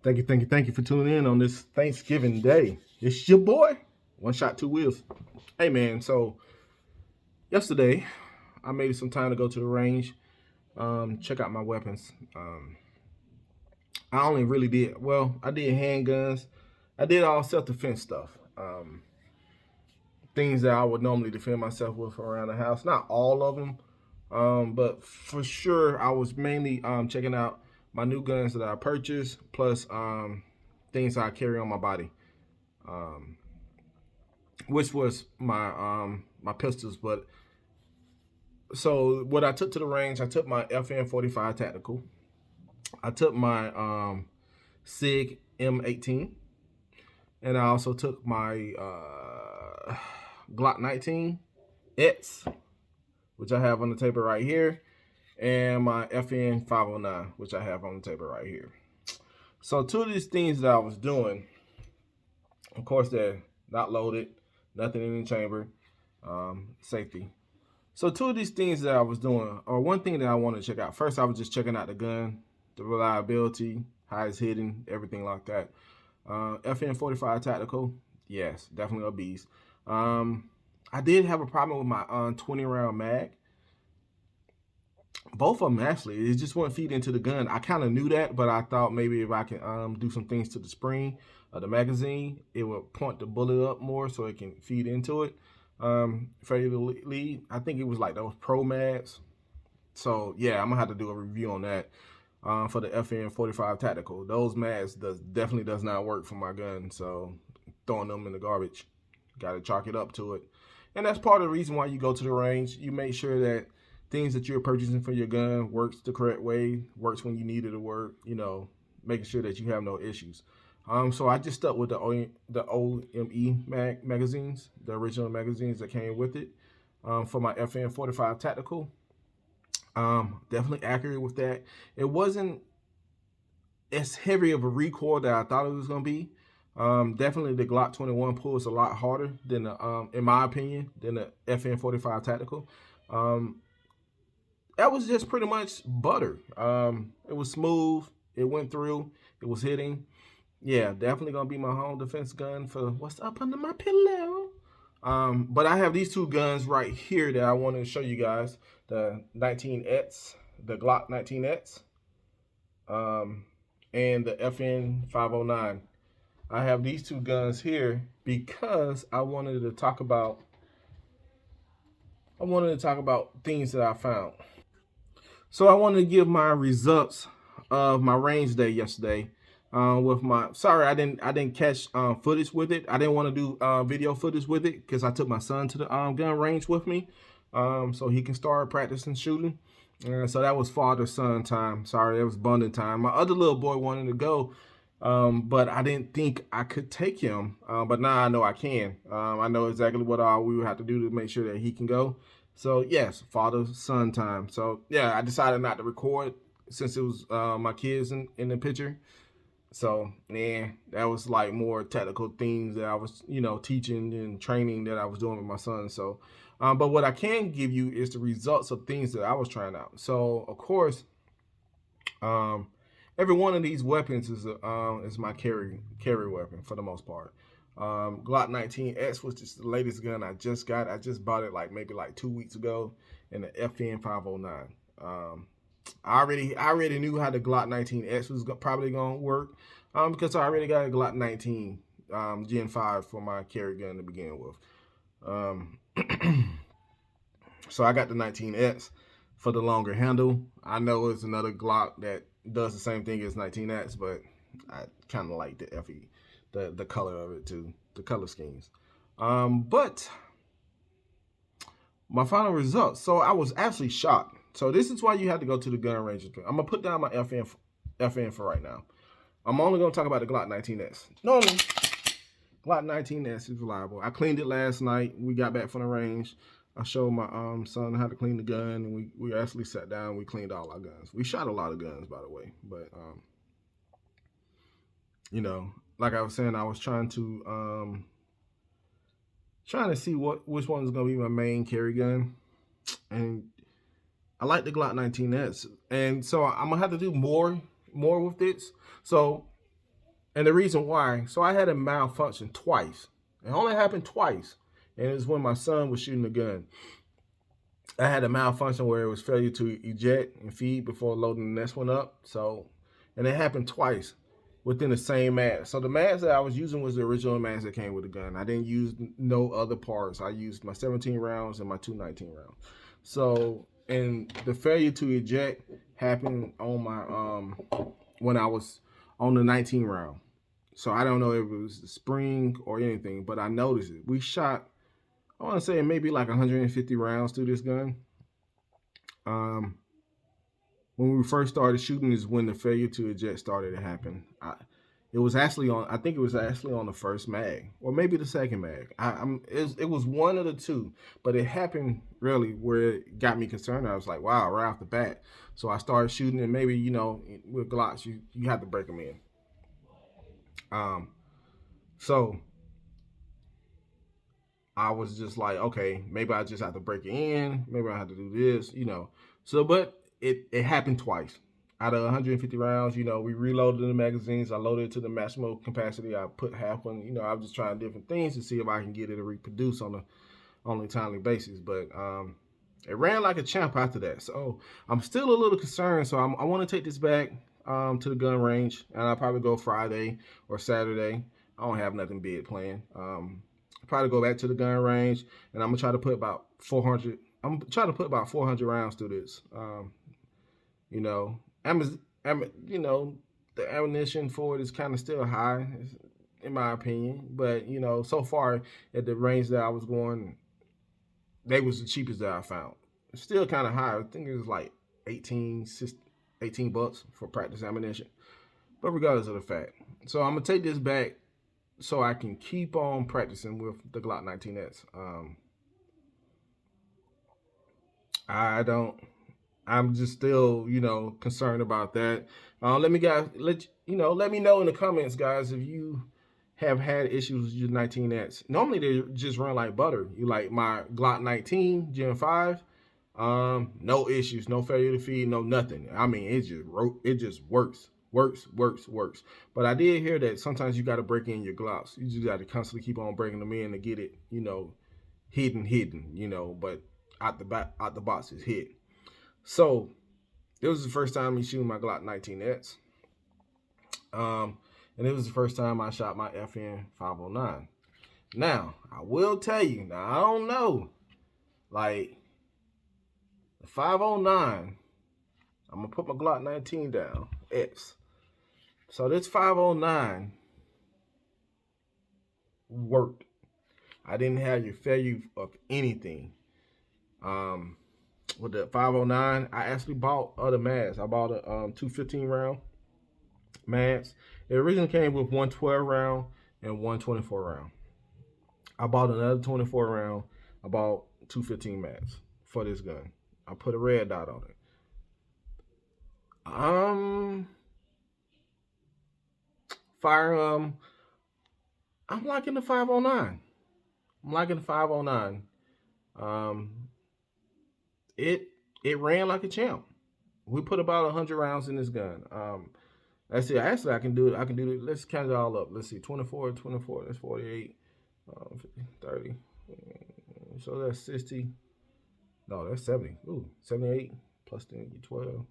Thank you for tuning in on this Thanksgiving day. It's your boy, One Shot, Two Wheels. Hey man, so yesterday I made some time to go to the range, check out my weapons. I only really I did handguns. I did all self-defense stuff. Things that I would normally defend myself with around the house. Not all of them, but for sure I was mainly checking out my new guns that I purchased, plus things I carry on my body. Um, which was my pistols. But so what I took to the range, I took my FN 45 tactical. I took my Sig M18, and I also took my Glock 19 X, which I have on the table right here, and my FN 509, which I have on the table right here. So two of these things that I was doing, of course, they're not loaded, nothing in the chamber, safety. So two of these things that I was doing, or one thing that I wanted to check out. First, I was just checking out the gun, the reliability, how it's hidden, everything like that. FN 45 tactical, yes, definitely a beast. I did have a problem with my 20 round mag. Both of them actually, it just wouldn't feed into the gun. I kind of knew that, but I thought maybe if I can do some things to the spring of the magazine, it would point the bullet up more so it can feed into it. For you to lead, I think it was like those pro mags. So yeah, I'm gonna have to do a review on that for the FN 45 tactical. Those mags definitely does not work for my gun, so throwing them in the garbage. Got to chalk it up to it, and that's part of the reason why you go to the range. You make sure that things that you're purchasing for your gun works the correct way, works when you need it to work. You know, making sure that you have no issues. So I just stuck with the OME magazines, the original magazines that came with it, for my FN 45 tactical. Definitely accurate with that. It wasn't as heavy of a recoil that I thought it was gonna be. Definitely the Glock 21 pulls a lot harder than the, in my opinion, than the FN 45 tactical. Um, that was just pretty much butter. It was smooth. It went through. It was hitting. Yeah, definitely gonna be my home defense gun for what's up under my pillow. But I have these two guns right here that I want to show you guys: the 19X, the Glock 19X, um, and the FN 509. I have these two guns here because I wanted to talk about things that I found. So I wanted to give my results of my range day yesterday. With my sorry, I didn't catch footage with it. I didn't want to do video footage with it because I took my son to the gun range with me, so he can start practicing shooting. So that was father son time. Sorry, that was bonding time. My other little boy wanted to go, but I didn't think I could take him. But now I know I can. I know exactly what we would have to do to make sure that he can go. So yes, father son time. So yeah, I decided not to record since it was my kids in the picture. So yeah, that was like more technical things that I was, teaching and training that I was doing with my son. So, but what I can give you is the results of things that I was trying out. So of course, um, every one of these weapons is my carry weapon for the most part. Glock 19X, which is the latest gun I just got. I just bought it like maybe like 2 weeks ago, and the FN 509. I already knew how the Glock 19X was probably gonna work, because I already got a Glock 19 Gen 5 for my carry gun to begin with. Um, so I got the 19X for the longer handle. I know it's another Glock that does the same thing as 19X, but I kind of like the FE, the color of it too, the color schemes. But my final results. So I was actually shocked. So this is why you have to go to the gun range. I'm gonna put down my FN for right now. I'm only gonna talk about the Glock 19S. Normally, Glock 19S is reliable. I cleaned it last night. We got back from the range. I showed my son how to clean the gun, and we actually sat down. We cleaned all our guns. We shot a lot of guns, by the way. But like I was saying, I was trying to see which one is gonna be my main carry gun, and I like the Glock 19S, and so I'm gonna have to do more with this. So And the reason why, so I had a malfunction twice. It only happened twice. And it was when my son was shooting the gun. I had a malfunction where it was failure to eject and feed before loading the next one up. So, and it happened twice within the same mask. So the mask that I was using was the original mask that came with the gun. I didn't use no other parts. I used my 17 rounds and my 219 rounds. So, and the failure to eject happened on my when I was on the 19 round. So I don't know if it was the spring or anything, but I noticed it. We shot, I want to say maybe like 150 rounds through this gun. Um, when we first started shooting is when the failure to eject started to happen. It was actually on. I think it was actually on the first mag, or maybe the second mag. It was one of the two, but it happened really where it got me concerned. I was like, wow, right off the bat. So I started shooting, and maybe with Glocks, you have to break them in. Um, so I was just like, okay, maybe I just have to break it in. Maybe I have to do this. So, but it happened twice. Out of 150 rounds, we reloaded the magazines. I loaded it to the maximum capacity. I put half one. I was just trying different things to see if I can get it to reproduce on a timely basis. But it ran like a champ after that. So I'm still a little concerned. So I want to take this back to the gun range, and I'll probably go Friday or Saturday. I don't have nothing big planned. Probably go back to the gun range, and I'm gonna try to put about 400. I'm gonna try to put about 400 rounds through this. You know, the ammunition for it is kind of still high, in my opinion. But so far at the range that I was going, they was the cheapest that I found. It's still kind of high. I think it was like 18 bucks for practice ammunition. But regardless of the fact, so I'm gonna take this back so I can keep on practicing with the Glock 19X. I don't. I'm just still, concerned about that. Let me know in the comments, guys, if you have had issues with your 19X. Normally they just run like butter. You like my Glock 19 Gen 5. No issues, no failure to feed, no nothing. I mean, it just works. But I did hear that sometimes you got to break in your Glocks. You just got to constantly keep on breaking them in to get it, hidden. But out the box is hit. So it was the first time me shooting my Glock 19X. And it was the first time I shot my FN 509. Now, I will tell you, I don't know, like, the 509, I'm going to put my Glock 19 down, X. So this 509 worked. I didn't have your failure of anything. With the 509, I actually bought other mags. I bought a 215 round mags. It originally came with one 12 round and one 24 round. I bought another 24 round. I bought 215 mags for this gun. I put a red dot on it. Firearm. I'm liking the 509. I'm liking the 509. It ran like a champ. We put about 100 rounds in this gun. Let's see. Actually, I can do it. Let's count it all up. Let's see. 24. That's 48. 50, 30. So that's 60. No, that's 70. Ooh, 78 plus 10, 12.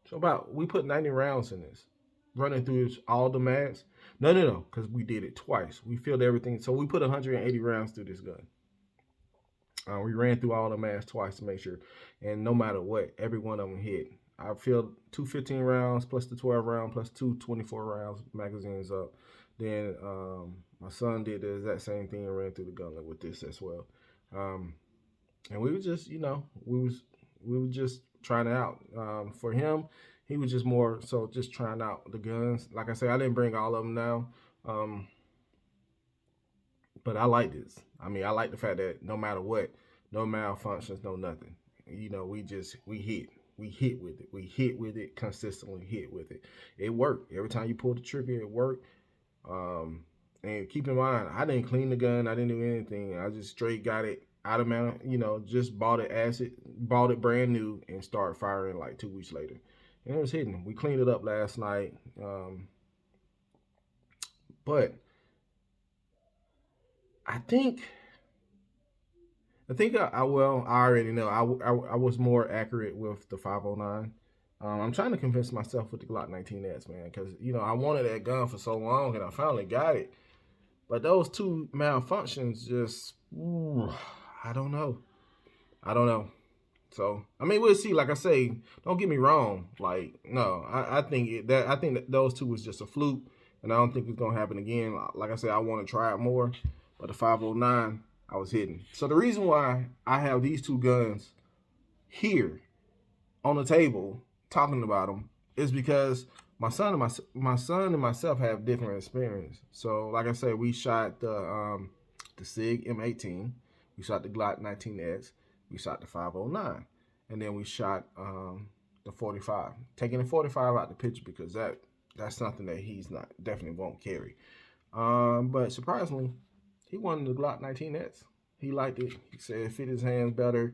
So we put 90 rounds in this. Running through all the mags. No, because we did it twice. We filled everything. So we put 180 rounds through this gun. We ran through all the mags twice to make sure. And no matter what, every one of them hit. I filled 215 rounds plus the 12 round plus 224 rounds magazines up. Then my son did the exact same thing and ran through the gauntlet with this as well. And we were just, we were just trying it out. For him, he was just more so just trying out the guns. Like I said, I didn't bring all of them now. But I like this. I mean, I like the fact that no matter what, no malfunctions, no nothing. We hit with it. We hit with it, consistently hit with it. It worked. Every time you pull the trigger, it worked. And keep in mind, I didn't clean the gun. I didn't do anything. I just straight got it out of man, just bought it brand new and started firing like 2 weeks later, and it was hitting. We cleaned it up last night, but I think I already know. I was more accurate with the 509. I'm trying to convince myself with the Glock 19X, man, because I wanted that gun for so long and I finally got it. But those two malfunctions just, ooh, I don't know. I don't know. So I mean, we'll see. Like I say, don't get me wrong. Like no, I think that those two was just a fluke, and I don't think it's gonna happen again. Like I said, I want to try it more, but the 509 I was hitting. So the reason why I have these two guns here on the table talking about them is because my son and myself have different experience. So like I said, we shot the SIG M18, we shot the Glock 19X, we shot the 509, and then we shot the 45. Taking the 45 out the picture because that's something that he's not definitely won't carry. But surprisingly, he wanted the Glock 19X. He liked it. He said it fit his hands better.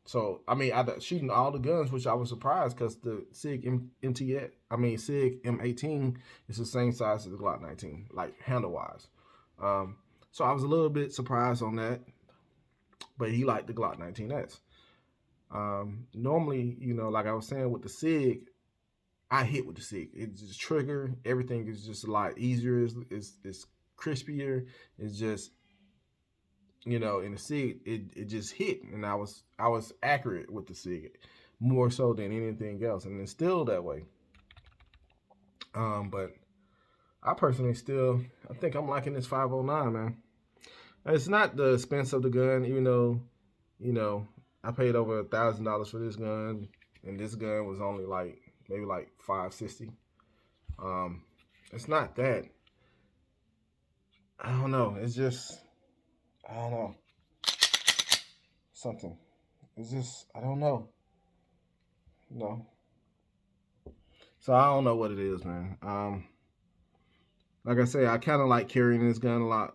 So I mean, I shooting all the guns, which I was surprised because the SIG SIG M18 is the same size as the Glock 19, like handle wise. So I was a little bit surprised on that, but he liked the Glock 19X. Normally, like I was saying with the SIG, I hit with the SIG. It's just trigger. Everything is just a lot easier. It's crispier. It's just in the SIG, it just hit, and I was accurate with the SIG more so than anything else, and it's still that way. But I personally I think I'm liking this 509, man. It's not the expense of the gun, even though, I paid over $1,000 for this gun, and this gun was only maybe like $560. It's not that. I don't know. It's just I don't know. Something. It's just I don't know. No. So I don't know what it is, man. Like I say, I kind of like carrying this gun a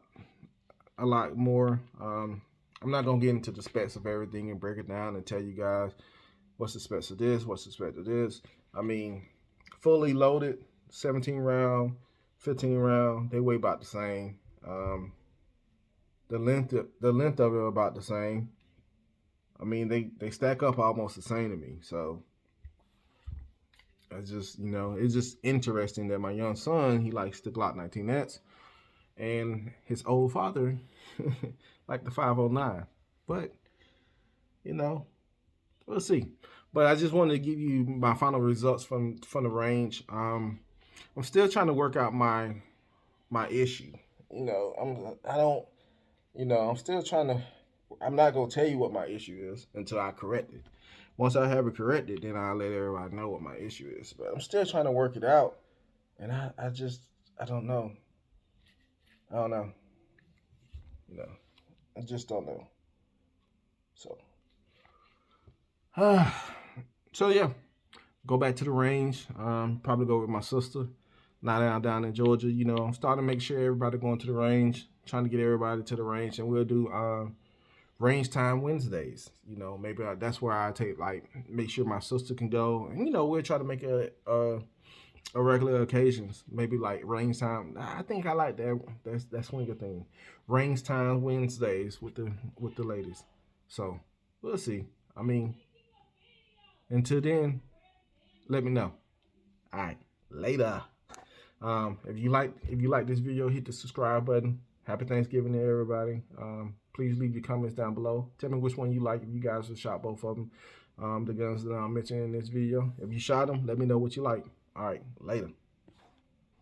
lot more. I'm not gonna get into the specs of everything and break it down and tell you guys what's the specs of this, what's the specs of this. I mean, fully loaded, 17 round, 15 round, they weigh about the same. The length of it about the same. I mean, they stack up almost the same to me. So it's just it's just interesting that my young son, he likes the Glock 19X, and his old father like the 509. But we'll see. But I just wanted to give you my final results from the range. I'm still trying to work out my issue. I'm still trying to. I'm not gonna tell you what my issue is until I correct it. Once I have it corrected, then I'll let everybody know what my issue is. But I'm still trying to work it out, and I don't know. I don't know. I just don't know. So, so yeah, go back to the range. Probably go with my sister. Now that I'm down in Georgia, I'm starting to make sure everybody going to the range. Trying to get everybody to the range, and we'll do range time Wednesdays. Maybe that's where I make sure my sister can go, and we'll try to make a regular occasions. Maybe like range time. I think I like that. That's swinger thing. Range time Wednesdays with the ladies. So we'll see. I mean, until then, let me know. All right, later. If you like this video, hit the subscribe button. Happy Thanksgiving to everybody. Please leave your comments down below. Tell me which one you like. If you guys have shot both of them, the guns that I'm mentioning in this video. If you shot them, let me know what you like. All right, later.